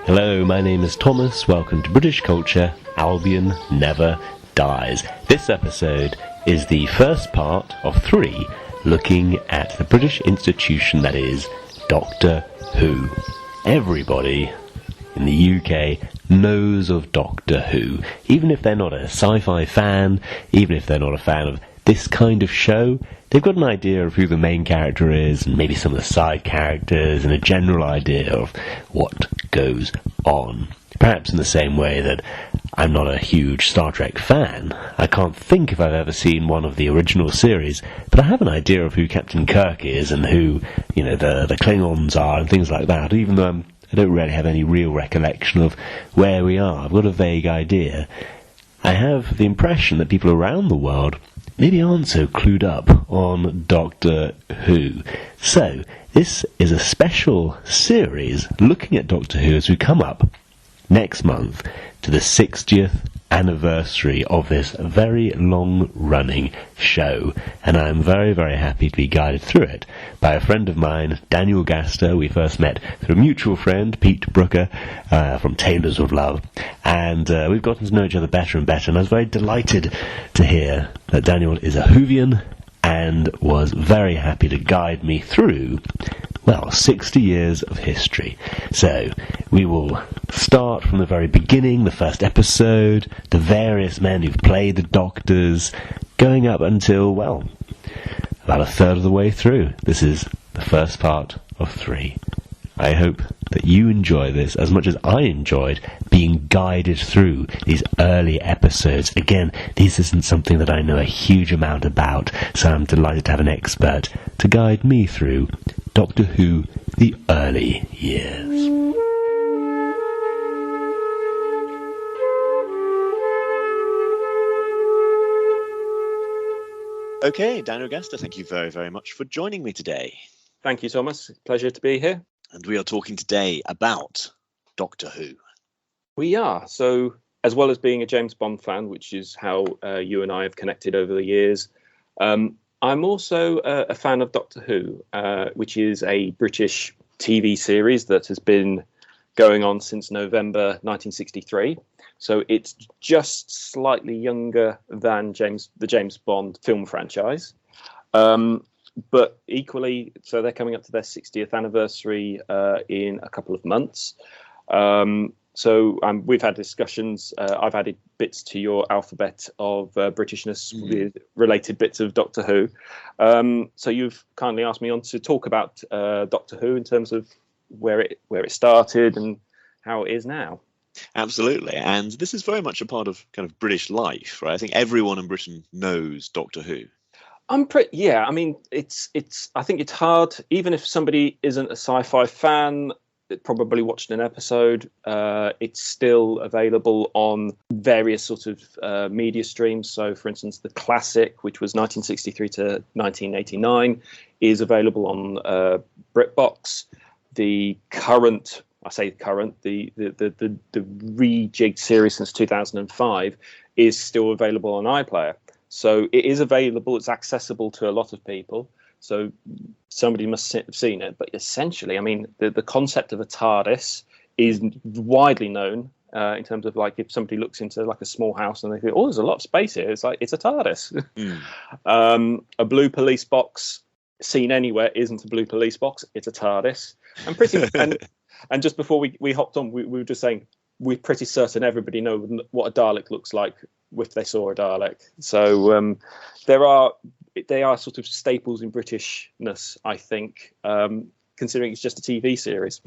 Hello, my name is Thomas. Welcome to British Culture. Albion Never Dies. This episode is the first part of 3 looking at the British institution that is Doctor Who. Everybody in the UK knows of Doctor Who. Even if they're not a sci-fi fan, even if they're not a fan of this kind of show, they've got an idea of who the main character is, and maybe some of the side characters, and a general idea of what goes on. Perhaps in the same way that I'm not a huge Star Trek fan. I can't think if I've ever seen one of the original series, but I have an idea of who Captain Kirk is, and who, the Klingons are, and things like that, even though I don't really have any real recollection of where we are. I've got a vague idea. I have the impression that people around the world maybe aren't so clued up on Doctor Who. So, this is a special series looking at Doctor Who as we come up next month to the 60th anniversary of this very long-running show. And I'm very, very happy to be guided through it by a friend of mine, Daniel Gaster. We first met through a mutual friend, Pete Brooker, from Tailors of Love. And we've gotten to know each other better and better. And I was very delighted to hear that Daniel is a Whovian and was very happy to guide me through 60 years of history. So, we will start from the very beginning, the first episode, the various men who've played the Doctors, going up until, about a third of the way through. This is the first part of 3. I hope that you enjoy this as much as I enjoyed being guided through these early episodes. Again, this isn't something that I know a huge amount about, so I'm delighted to have an expert to guide me through Doctor Who, the early years. Okay, Daniel Gaster, thank you very, very much for joining me today. Thank you, Thomas. Pleasure to be here. And we are talking today about Doctor Who. We are. So, as well as being a James Bond fan, which is how you and I have connected over the years, I'm also a fan of Doctor Who, which is a British TV series that has been going on since November 1963. So it's just slightly younger than the James Bond film franchise. But equally, so they're coming up to their 60th anniversary in a couple of months. So we've had discussions. I've added bits to your alphabet of Britishness with related bits of Doctor Who. So you've kindly asked me on to talk about Doctor Who in terms of where it started and how it is now. Absolutely, and this is very much a part of kind of British life, right? I think everyone in Britain knows Doctor Who. I mean, it's. I think it's hard, even if somebody isn't a sci-fi fan. Probably watched an episode. It's still available on various sort of media streams. So, for instance, the classic, which was 1963 to 1989, is available on BritBox. The current, the rejigged series since 2005 is still available on iPlayer. So it is available. It's accessible to a lot of people. So somebody must have seen it. But essentially, I mean, the concept of a TARDIS is widely known in terms of, like, if somebody looks into like a small house and they think, oh, there's a lot of space here. It's like, it's a TARDIS. A blue police box seen anywhere isn't a blue police box. It's a TARDIS. And just before we hopped on, we were just saying, we're pretty certain everybody knows what a Dalek looks like if they saw a Dalek. So they are sort of staples in Britishness, I think, considering it's just a TV series.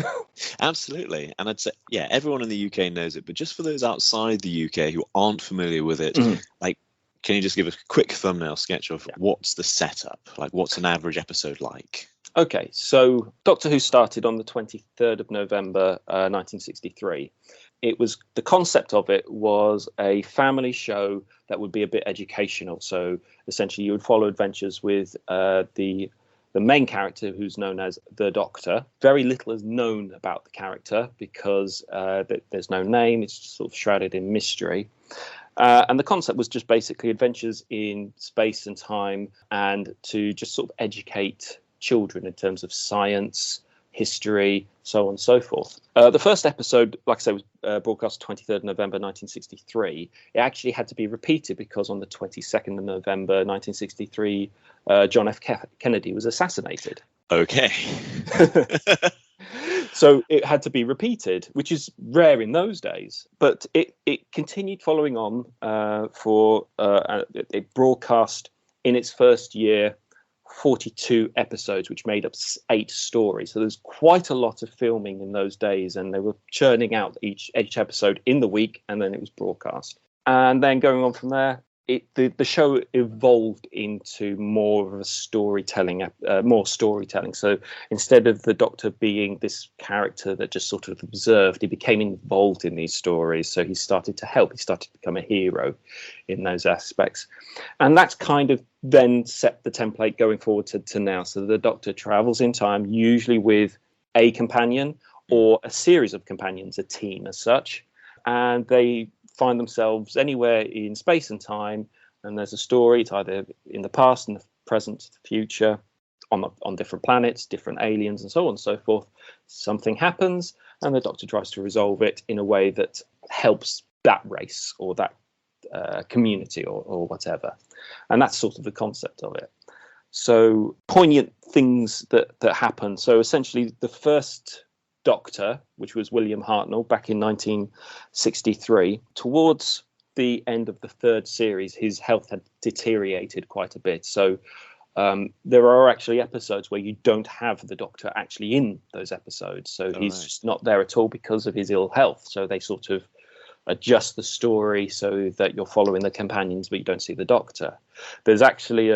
Absolutely. And I'd say, everyone in the UK knows it. But just for those outside the UK who aren't familiar with it, can you just give a quick thumbnail sketch of what's the setup? Like, what's an average episode like? Okay, so Doctor Who started on the 23rd of November, 1963. The concept of it was a family show that would be a bit educational. So essentially, you would follow adventures with the main character, who's known as the Doctor. Very little is known about the character because there's no name. It's just sort of shrouded in mystery. And the concept was just basically adventures in space and time, and to just sort of educate children in terms of science, history, so on and so forth. The first episode, like I say, was broadcast 23rd November 1963. It actually had to be repeated because on the 22nd of November 1963, John F. Kennedy was assassinated. Okay. So it had to be repeated, which is rare in those days. But it continued following on it broadcast in its first year 42 episodes, which made up 8 stories. So there's quite a lot of filming in those days, and they were churning out each episode in the week, and then it was broadcast. And then going on from there, the show evolved into more of a storytelling. So instead of the Doctor being this character that just sort of observed, he became involved in these stories. So he started to help. He started to become a hero in those aspects. And that's kind of then set the template going forward to now. So the Doctor travels in time, usually with a companion or a series of companions, a team as such. And they find themselves anywhere in space and time, and there's a story. It's either in the past, in the present, the future, on different planets, different aliens, and so on and so forth. Something happens, and the Doctor tries to resolve it in a way that helps that race or that community or whatever. And that's sort of the concept of it. So poignant things that happen. So essentially, the first Doctor, which was William Hartnell back in 1963, towards the end of the 3rd series, his health had deteriorated quite a bit. So there are actually episodes where you don't have the Doctor actually in those episodes. So he's just not there at all because of his ill health. So they sort of adjust the story so that you're following the companions, but you don't see the Doctor. There's actually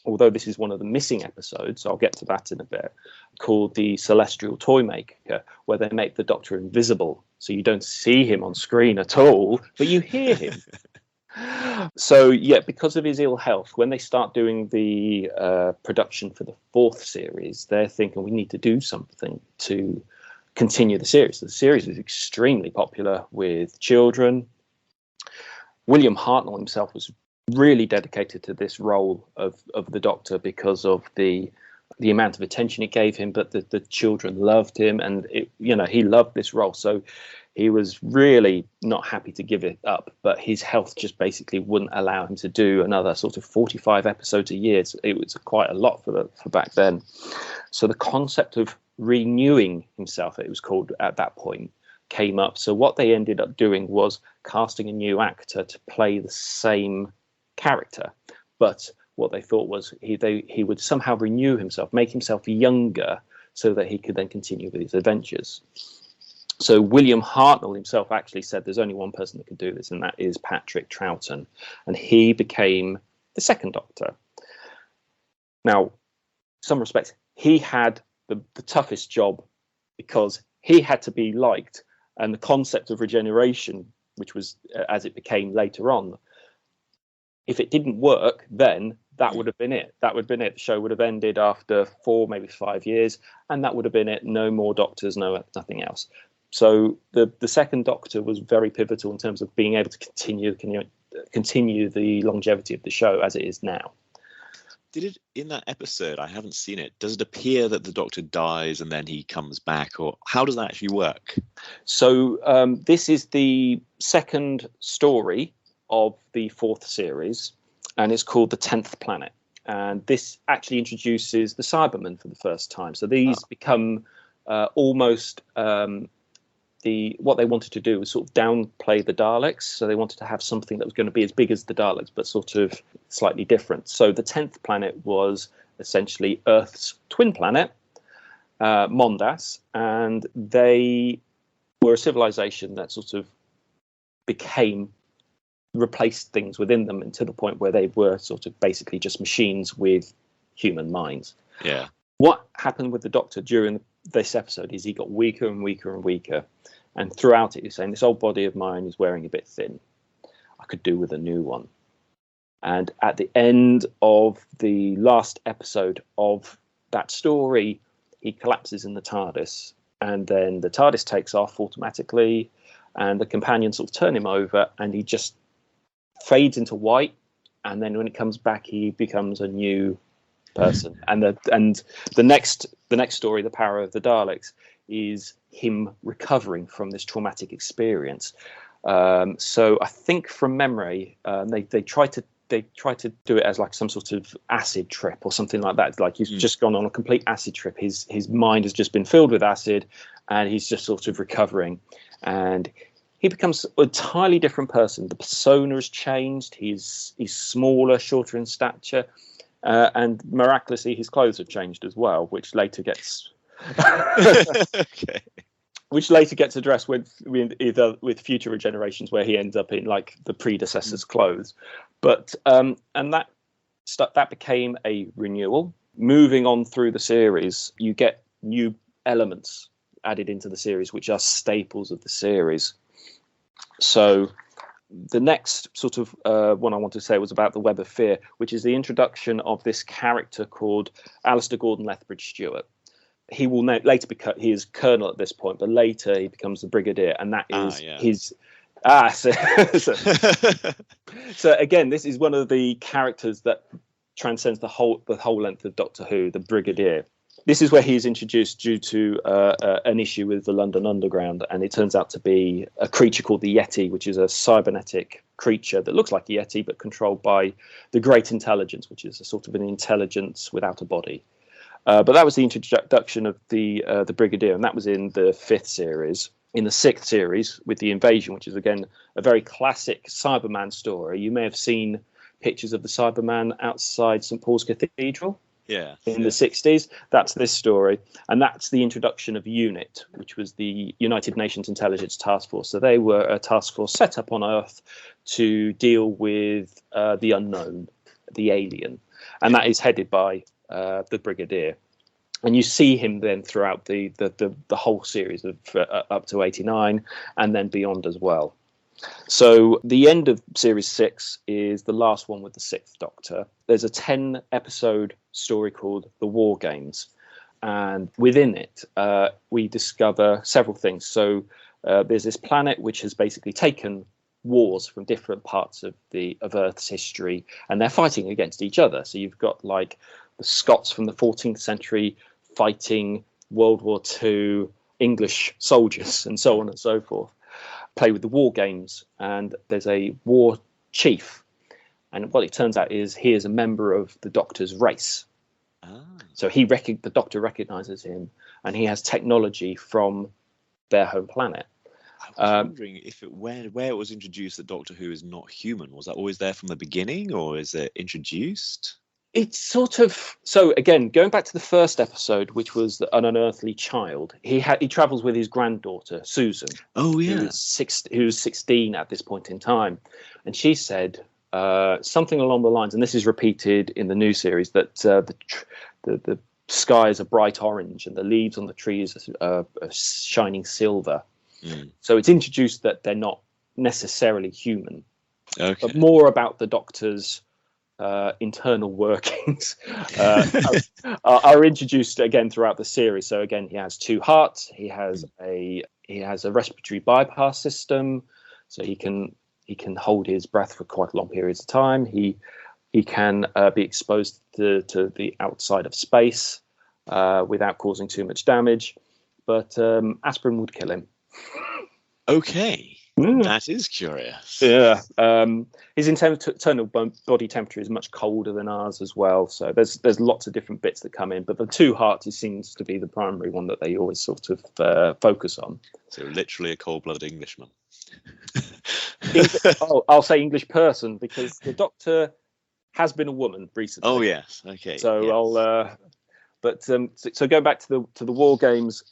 although this is one of the missing episodes, I'll get to that in a bit, called The Celestial Toymaker, where they make the Doctor invisible. So you don't see him on screen at all, but you hear him. So, yeah, because of his ill health, when they start doing the production for the 4th series, they're thinking we need to do something to continue the series. The series is extremely popular with children. William Hartnell himself was really dedicated to this role of the Doctor because of the amount of attention it gave him, but the children loved him, and he loved this role. So he was really not happy to give it up, but his health just basically wouldn't allow him to do another sort of 45 episodes a year. So it was quite a lot for back then. So the concept of renewing himself, it was called at that point, came up. So what they ended up doing was casting a new actor to play the same character, but what they thought was he would somehow renew himself, make himself younger, so that he could then continue with his adventures. So William Hartnell himself actually said there's only one person that could do this, and that is Patrick Troughton, and he became the 2nd Doctor. Now, in some respects, he had the toughest job because he had to be liked, and the concept of regeneration, which was as it became later on, if it didn't work, then that would have been it. That would have been it. The show would have ended after 4, maybe 5 years, and that would have been it. No more Doctors, nothing else. So the 2nd Doctor was very pivotal in terms of being able to continue the longevity of the show as it is now. Did it, in that episode, I haven't seen it, does it appear that the Doctor dies and then he comes back, or how does that actually work? So this is the 2nd story of the 4th series, and it's called The 10th Planet. And this actually introduces the Cybermen for the first time. So these become almost what they wanted to do was sort of downplay the Daleks. So they wanted to have something that was going to be as big as the Daleks, but sort of slightly different. So the 10th planet was essentially Earth's twin planet, Mondas, and they were a civilization that sort of replaced things within them, and to the point where they were sort of basically just machines with human minds. Yeah. What happened with the Doctor during this episode is he got weaker and weaker and weaker, and throughout it he's saying, this old body of mine is wearing a bit thin. I could do with a new one. And at the end of the last episode of that story, he collapses in the TARDIS, and then the TARDIS takes off automatically, and the companions sort of turn him over, and he just fades into white, and then when it comes back, he becomes a new person. And the next story, The Power of the Daleks, is him recovering from this traumatic experience. So I think from memory, they try to do it as like some sort of acid trip or something like that. Like he's just gone on a complete acid trip. His mind has just been filled with acid, and he's just sort of recovering, and he becomes an entirely different person. The persona has changed. He's smaller, shorter in stature, and miraculously his clothes have changed as well, which later gets Okay. which later gets addressed with future regenerations, where he ends up in like the predecessor's clothes. But and that became a renewal. Moving on through the series, you get new elements added into the series, which are staples of the series. So the next sort of one I want to say was about the Web of Fear, which is the introduction of this character called Alistair Gordon Lethbridge Stewart. He will later become, he is colonel at this point, but later he becomes the brigadier, and that is his. So again, this is one of the characters that transcends the whole length of Doctor Who, the brigadier. This is where he is introduced due to an issue with the London Underground, and it turns out to be a creature called the Yeti, which is a cybernetic creature that looks like a Yeti but controlled by the Great Intelligence, which is a sort of an intelligence without a body. But that was the introduction of the Brigadier, and that was in the 5th series. In the 6th series, with the Invasion, which is again a very classic Cyberman story. You may have seen pictures of the Cyberman outside St Paul's Cathedral. Yeah. In the 60s. That's this story, and that's the introduction of UNIT, which was the United Nations Intelligence Task Force. So they were a task force set up on Earth to deal with the unknown, the alien, and that is headed by the Brigadier. And you see him then throughout the whole series of up to 89 and then beyond as well. So the end of series 6 is the last one with the 6th Doctor. There's a 10-episode story called The War Games, and within it we discover several things. So there's this planet which has basically taken wars from different parts of Earth's history, and they're fighting against each other. So you've got like the Scots from the 14th century fighting World War II English soldiers, and so on and so forth. Play with the war games, and there's a war chief, and what it turns out is he is a member of the Doctor's race. So the Doctor recognizes him, and he has technology from their home planet. I was wondering if where it was introduced that Doctor Who is not human. Was that always there from the beginning, or is it introduced? It's sort of, so again, going back to the first episode, which was An Unearthly Child, he travels with his granddaughter Susan. Oh yeah, who's 16 at this point in time, and she said something along the lines, and this is repeated in the new series, that the skies are bright orange and the leaves on the trees are shining silver. So it's introduced that they're not necessarily human, but more about the Doctor's internal workings are introduced again throughout the series. So again, he has 2 hearts. He has a respiratory bypass system, so he can hold his breath for quite long periods of time. He can be exposed to the outside of space without causing too much damage, but aspirin would kill him. Okay. That is curious. Yeah. His internal body temperature is much colder than ours as well. So there's lots of different bits that come in, but the 2 hearts seems to be the primary one that they always sort of focus on. So literally a cold-blooded Englishman. I'll say English person, because the Doctor has been a woman recently. Oh yes. Okay. So yes. So going back to the war games.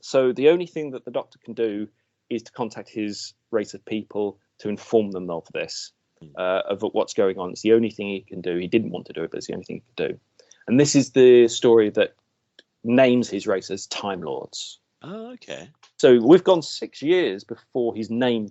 So the only thing that the Doctor can do is to contact his race of people to inform them of this, of what's going on. It's the only thing he can do. He didn't want to do it, but it's the only thing he could do. And this is the story that names his race as Time Lords. Oh, okay. So we've gone 6 years before his name.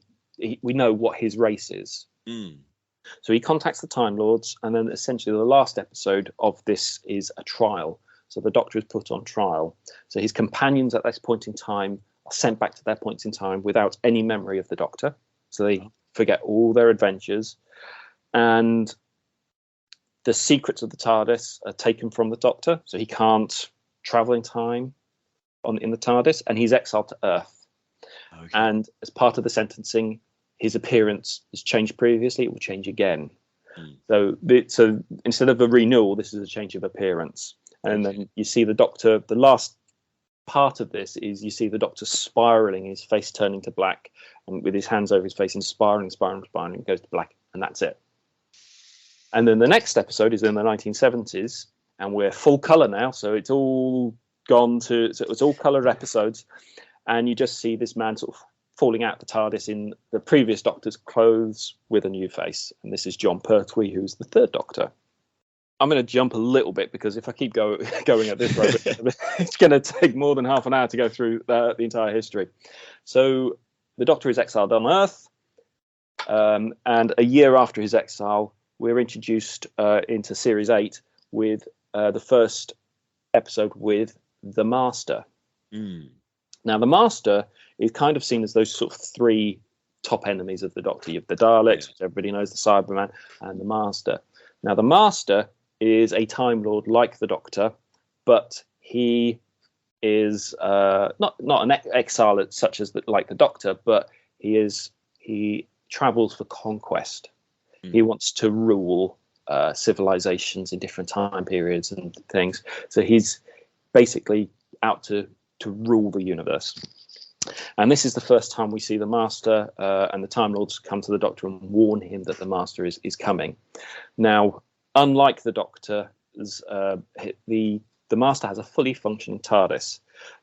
We know what his race is. So he contacts the Time Lords, and then essentially the last episode of this is a trial. So the Doctor is put on trial. So his companions at this point in time are sent back to their points in time without any memory of the Doctor. So they forget all their adventures. And the secrets of the TARDIS are taken from the Doctor, so he can't travel in time in the TARDIS, and he's exiled to Earth. Okay. And as part of the sentencing, his appearance has changed previously; it will change again. So instead of a renewal, this is a change of appearance. And then you see the Doctor. The last part of this is you see the Doctor spiraling, his face turning to black, and with his hands over his face, and spiraling, it goes to black, and that's it. And then the next episode is in the 1970s, and we're full color now, so it's all gone to, so it's all colored episodes, and you just see this man sort of falling out the TARDIS in the previous Doctor's clothes with a new face, and this is John Pertwee, who's the third Doctor. I'm going to jump a little bit because if I keep going at this rate, it's going to take more than half an hour to go through the entire history. So the Doctor is exiled on Earth, and a year after his exile, we're introduced into Series 8 with the first episode with the Master. Now, the Master is kind of seen as those sort of three top enemies of the Doctor. You have the Daleks, which everybody knows, the Cyberman, and the Master. Now, the Master is a Time Lord like the Doctor, but he is not an exile such as like the Doctor, but he travels for conquest. He wants to rule civilizations in different time periods and things. So he's basically out to rule the universe. And this is the first time we see the Master and the Time Lords come to the Doctor and warn him that the Master is coming. Now, unlike the Doctor, the Master has a fully functioning TARDIS.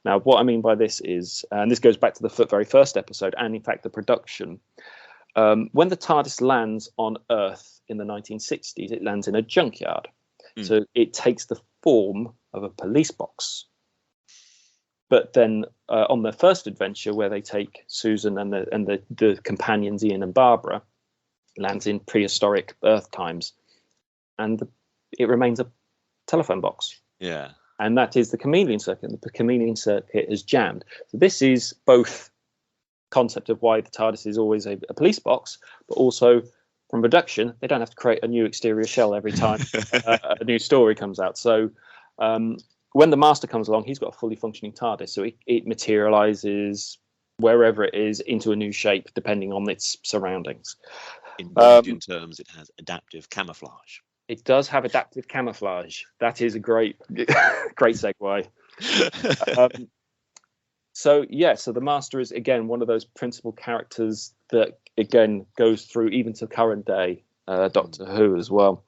Now, what I mean by this is, and this goes back to the very first episode, and in fact the production, when the TARDIS lands on Earth in the 1960s, it lands in a junkyard. So it takes the form of a police box. But then on their first adventure, where they take Susan and the companions Ian and Barbara, lands in prehistoric Earth times, and it remains a telephone box. Yeah. And that is the chameleon circuit. And the chameleon circuit is jammed. So this is both concept of why the TARDIS is always a police box, but also from production, they don't have to create a new exterior shell every time a new story comes out. So when the Master comes along, he's got a fully functioning TARDIS. So it materializes wherever it is into a new shape, depending on its surroundings. In Bolgian terms, it has adaptive camouflage. It does have adaptive camouflage. That is a great segue. So the Master is, again, one of those principal characters that, again, goes through even to current day Doctor Who as well.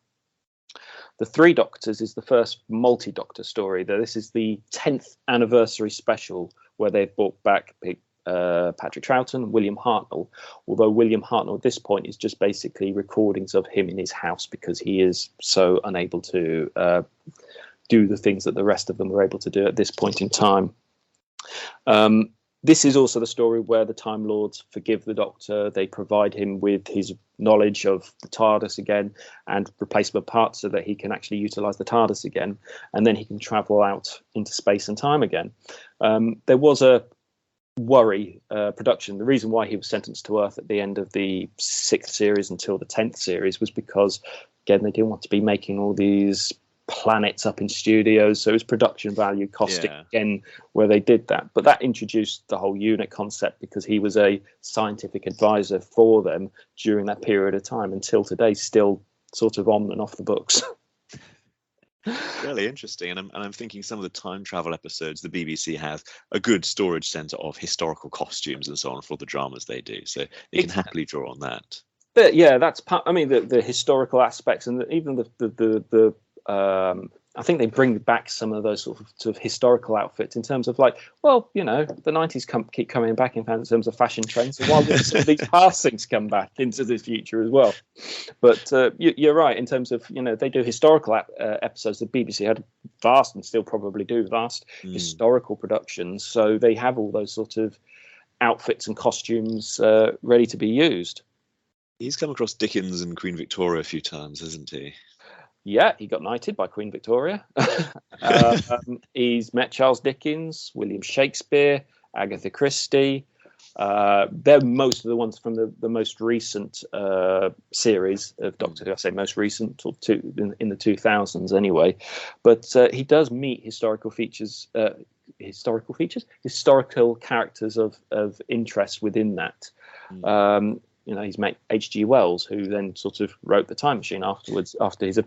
The Three Doctors is the first multi-Doctor story. This is the 10th anniversary special where they've brought back Patrick Troughton, William Hartnell, although William Hartnell at this point is just basically recordings of him in his house because he is so unable to do the things that the rest of them were able to do at this point in time. This is also the story where the Time Lords forgive the Doctor. They provide him with his knowledge of the TARDIS again and replacement parts so that he can actually utilize the TARDIS again, and then he can travel out into space and time again. There was a worry production. The reason why he was sentenced to Earth at the end of the 6th series until the 10th series was because, again, they didn't want to be making all these planets up in studios, so it was production value costing again where they did that. But that introduced the whole unit concept because he was a scientific advisor for them during that period of time until today, still sort of on and off the books. Really interesting, and I'm thinking some of the time travel episodes the BBC have a good storage centre of historical costumes and so on for the dramas they do, so they can happily draw on that. But yeah, that's part. I mean, the historical aspects and even the I think they bring back some of those sort of historical outfits in terms of like, well, you know, the 90s keep coming back in terms of fashion trends. So why would some of these past things come back into the future as well? But you're right in terms of, you know, they do historical episodes. The BBC had vast and still probably do vast historical productions. So they have all those sort of outfits and costumes ready to be used. He's come across Dickens and Queen Victoria a few times, hasn't he? Yeah, he got knighted by Queen Victoria. He's met Charles Dickens, William Shakespeare, Agatha Christie. They're most of the ones from the most recent series of Doctor Who. I say most recent, or in the 2000s anyway. But he does meet historical characters of interest within that. He's met H.G. Wells, who then sort of wrote the Time Machine afterwards, after the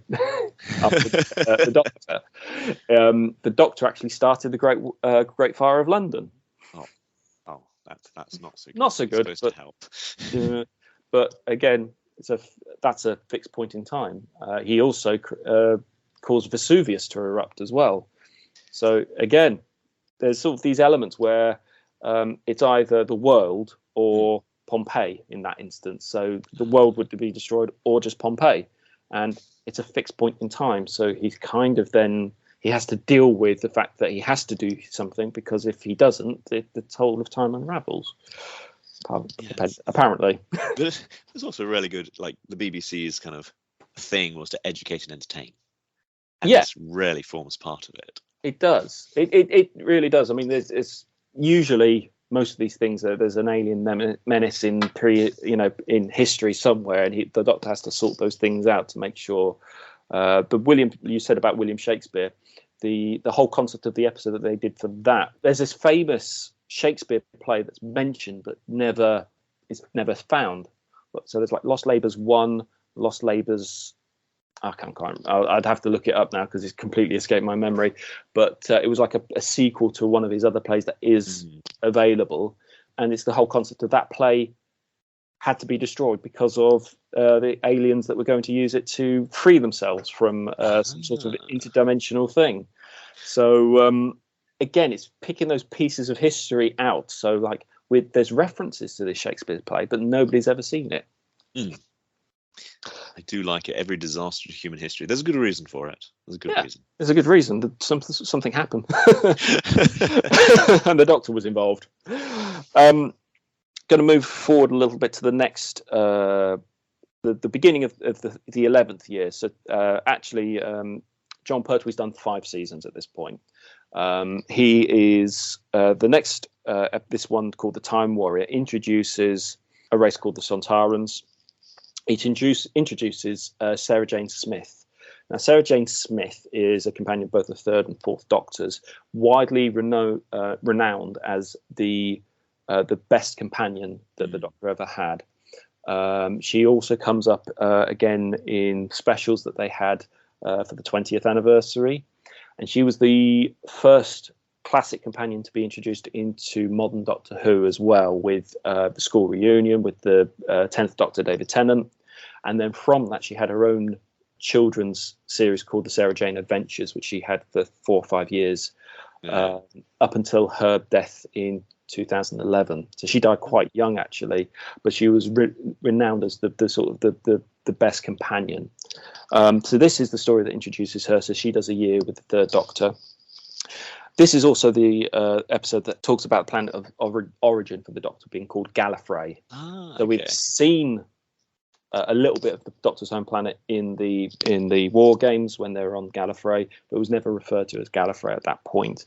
Doctor. The Doctor actually started the Great Fire of London. Oh, that's not so good. Not so good, It's supposed to help. But again, that's a fixed point in time. He also caused Vesuvius to erupt as well. So again, there's sort of these elements where it's either the world or Pompeii in that instance. So the world would be destroyed or just Pompeii, and it's a fixed point in time. So he's kind of then he has to deal with the fact that he has to do something, because if he doesn't, the whole of time unravels. Apparently. But there's also really good, like the BBC's kind of thing was to educate and entertain. And this really forms part of it. It does. It really does. I mean, it's usually most of these things. There's an alien menace in history somewhere, and the Doctor has to sort those things out to make sure. But you said about William Shakespeare, the whole concept of the episode that they did for that. There's this famous Shakespeare play that's mentioned but is never found. So there's like Lost Labours 1, Lost Labours. I can't remember. I'd have to look it up now because it's completely escaped my memory. But it was like a sequel to one of his other plays that is available. And it's the whole concept of that play had to be destroyed because of the aliens that were going to use it to free themselves from some sort of interdimensional thing. So, again, it's picking those pieces of history out. So, like, there's references to this Shakespeare play, but nobody's ever seen it. I do like it. Every disaster in human history. There's a good reason for it. There's a good reason. There's a good reason that something happened, and the Doctor was involved. Going to move forward a little bit to the next, the beginning of the 11th year. So actually, John Pertwee's done 5 seasons at this point. He is the next. This one called the Time Warrior introduces a race called the Sontarans. It introduces Sarah Jane Smith. Now, Sarah Jane Smith is a companion of both the 3rd and 4th Doctors, widely renowned as the best companion that the Doctor ever had. She also comes up again in specials that they had for the 20th anniversary, and she was the first classic companion to be introduced into modern Doctor Who as well, with the school reunion with the 10th Doctor David Tennant, and then from that she had her own children's series called the Sarah Jane Adventures, which she had for 4 or 5 years up until her death in 2011. So she died quite young actually, but she was renowned as the sort of the best companion. So this is the story that introduces her. So she does a year with the 3rd Doctor. This is also the episode that talks about the planet of origin for the Doctor being called Gallifrey. So we've seen a little bit of the Doctor's home planet in the War Games when they were on Gallifrey, but it was never referred to as Gallifrey at that point.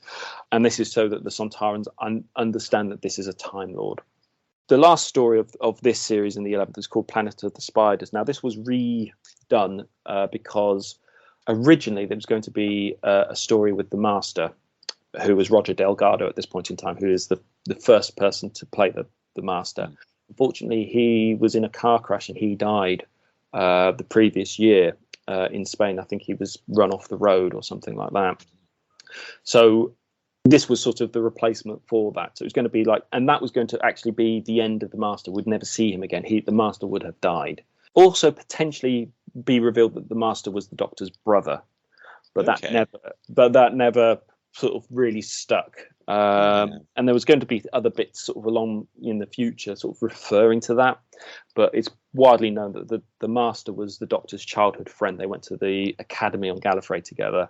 And this is so that the Sontarans understand that this is a Time Lord. The last story of this series in the 11th is called Planet of the Spiders. Now, this was redone because originally there was going to be a story with the Master, who was Roger Delgado at this point in time, who is the first person to play the Master. Unfortunately, he was in a car crash and he died the previous year in Spain. I think he was run off the road or something like that. So this was sort of the replacement for that. So it was going to be like, and that was going to actually be the end of the Master. We'd never see him again. The Master would have died. Also, potentially be revealed that the Master was the Doctor's brother, but that never sort of really stuck. And there was going to be other bits sort of along in the future sort of referring to that, but it's widely known that the Master was the Doctor's childhood friend. They went to the academy on Gallifrey together,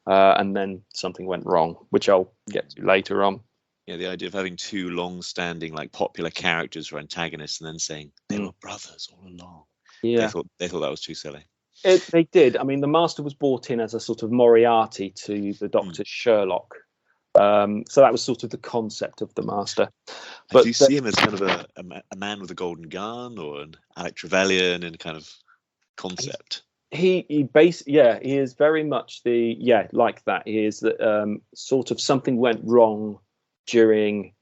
and then something went wrong, which I'll get to later on. Yeah, the idea of having 2 long-standing, like, popular characters for antagonists and then saying they were brothers all along. Yeah, they thought that was too silly. They did. I mean, the Master was brought in as a sort of Moriarty to the Doctor's Sherlock, So that was sort of the concept of the Master. But do you see him as kind of a man with a golden gun, or an Alec Trevelyan in kind of concept? He is very much like that. He is that sort of something went wrong during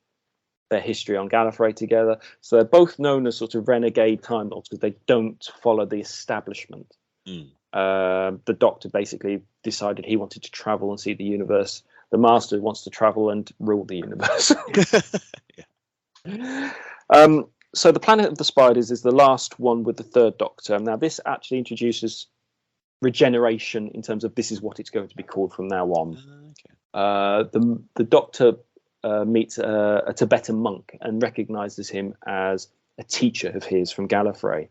their history on Gallifrey together. So they're both known as sort of renegade Time Lords because they don't follow the establishment. The Doctor basically decided he wanted to travel and see the universe. The Master wants to travel and rule the universe. So the Planet of the Spiders is the last one with the third Doctor. Now this actually introduces regeneration in terms of this is what it's going to be called from now on. The Doctor meets a Tibetan monk and recognizes him as a teacher of his from Gallifrey.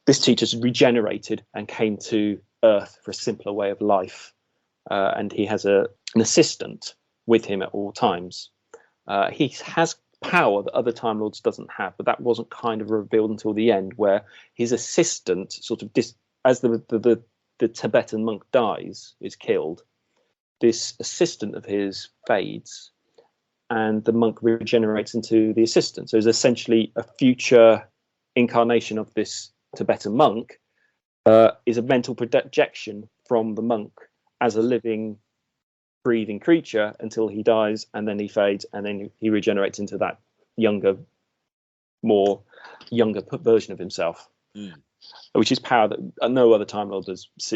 This teacher's regenerated and came to Earth for a simpler way of life, and he has an assistant with him at all times. He has power that other Time Lords doesn't have, but that wasn't kind of revealed until the end, where his assistant sort of as the Tibetan monk is killed, this assistant of his fades, and the monk regenerates into the assistant. So it's essentially a future incarnation of this Tibetan monk, is a mental projection from the monk as a living, breathing creature until he dies, and then he fades, and then he regenerates into that younger version of himself, which is power that no other Time Lord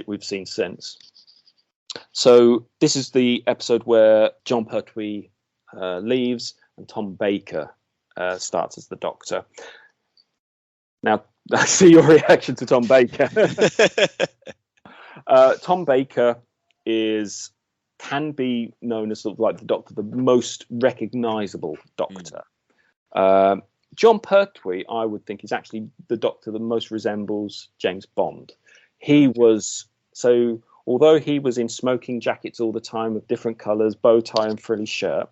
we've seen since. So this is the episode where John Pertwee leaves and Tom Baker starts as the Doctor. Now, I see your reaction to Tom Baker. Tom Baker can be known as sort of like the Doctor, the most recognisable Doctor. John Pertwee, I would think, is actually the Doctor that most resembles James Bond. Although he was in smoking jackets all the time of different colours, bow tie and frilly shirt,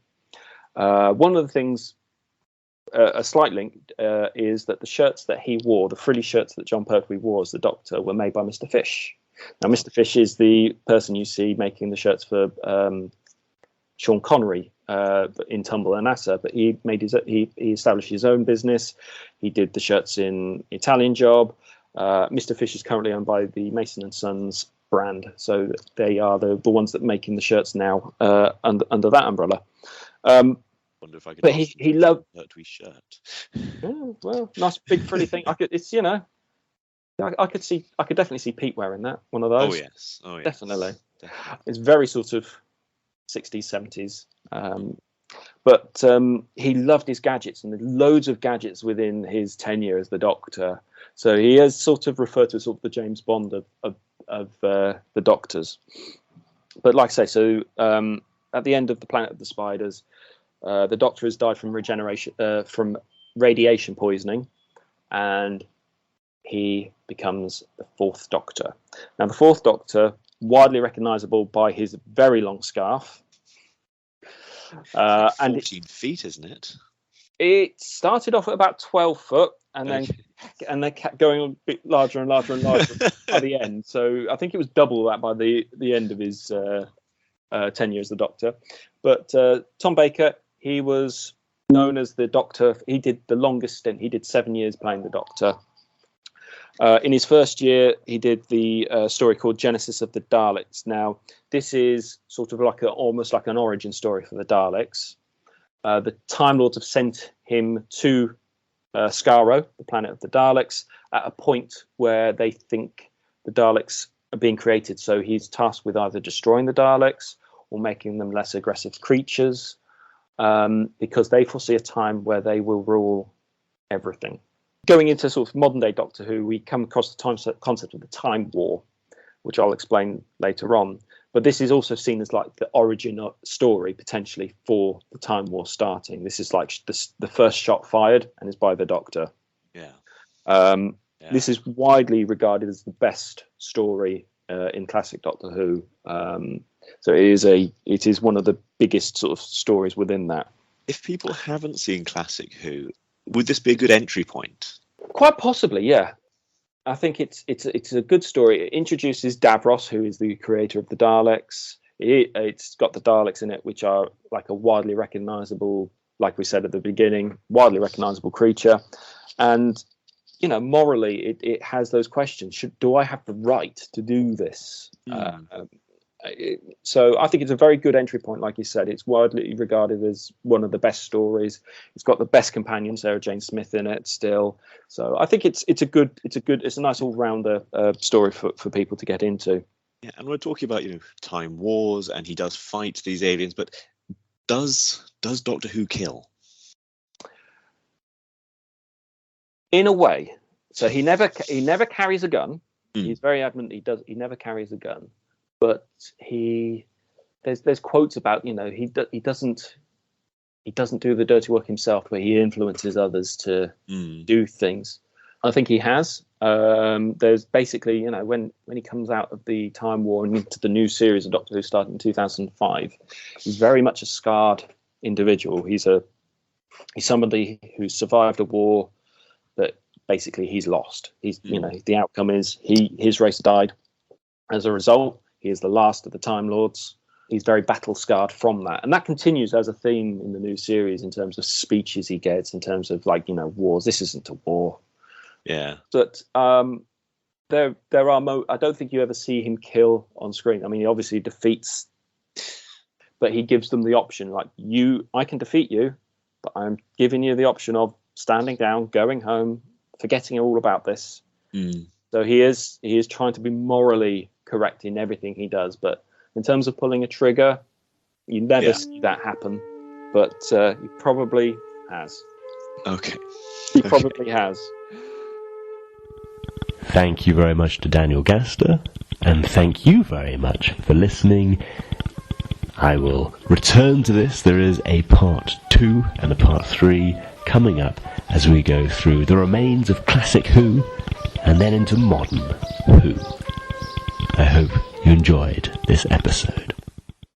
one of the things, a slight link, is that the shirts that he wore, the frilly shirts that John Pertwee wore as the Doctor, were made by Mr. Fish. Now, Mr. Fish is the person you see making the shirts for Sean Connery in Tumble and NASA, but he established his own business. He did the shirts in Italian Job. Mr. Fish is currently owned by the Mason and Sons brand, so they are the ones that are making the shirts now under that umbrella. Wonder if I could. But he loved Pertwee shirt. Yeah, well, nice big frilly thing. I could definitely see Pete wearing that, one of those. Oh yes. Definitely. It's very sort of 60s, 70s. But he loved his gadgets, and there's loads of gadgets within his tenure as the Doctor. So he is sort of referred to as sort of the James Bond of the Doctors. But like I say, so at the end of the Planet of the Spiders, the Doctor has died from radiation poisoning, and he becomes the fourth Doctor. Now, the fourth Doctor, widely recognisable by his very long scarf. And 14 feet, isn't it? It started off at about 12 foot, and then kept going a bit larger and larger and larger by the end. So I think it was double that by the end of his tenure as the Doctor. But Tom Baker, he was known as the Doctor. He did the longest stint. He did 7 years playing the Doctor. In his first year, he did the story called Genesis of the Daleks. Now, this is sort of almost like an origin story for the Daleks. The Time Lords have sent him to Skaro, the planet of the Daleks, at a point where they think the Daleks are being created. So he's tasked with either destroying the Daleks or making them less aggressive creatures, because they foresee a time where they will rule everything. Going into sort of modern day Doctor Who, we come across the concept of the Time War, which I'll explain later on. But this is also seen as like the origin story potentially for the Time War starting. This is like the first shot fired, and it's by the Doctor. Yeah. This is widely regarded as the best story in classic Doctor Who. So it is one of the biggest sort of stories within that. If people haven't seen classic Who, would this be a good entry point? Quite possibly, yeah. I think it's a good story. It introduces Davros, who is the creator of the Daleks. It's got the Daleks in it, which are like a widely recognisable, like we said at the beginning, widely recognisable creature, and morally, it has those questions. Do I have the right to do this? So I think it's a very good entry point. Like you said, it's widely regarded as one of the best stories. It's got the best companion, Sarah Jane Smith, in it still. So I think it's a nice all rounder story for people to get into. Yeah, and we're talking about time wars, and he does fight these aliens, but does Doctor Who kill? In a way. So he never carries a gun. He's very adamant he never carries a gun. But there's quotes about he doesn't do the dirty work himself, where he influences others to do things. I think he has. There's basically when he comes out of the Time War and into the new series of Doctor Who starting in 2005, he's very much a scarred individual. He's somebody who survived a war that basically he's lost. The outcome is his race died. As a result, he is the last of the Time Lords. He's very battle scarred from that, and that continues as a theme in the new series in terms of speeches he gets, in terms of wars. This isn't a war. Yeah, but there are I don't think you ever see him kill on screen. I mean, he obviously defeats, but he gives them the option, I can defeat you, but I'm giving you the option of standing down, going home, forgetting all about this. So he is trying to be morally correct in everything he does, but in terms of pulling a trigger, you never see that happen. But he probably has. Okay. He probably has. Thank you very much to Daniel Gaster, and thank you very much for listening. I will return to this. There is a part 2 and a part 3 coming up as we go through the remains of classic Who and then into modern Who. I hope you enjoyed this episode.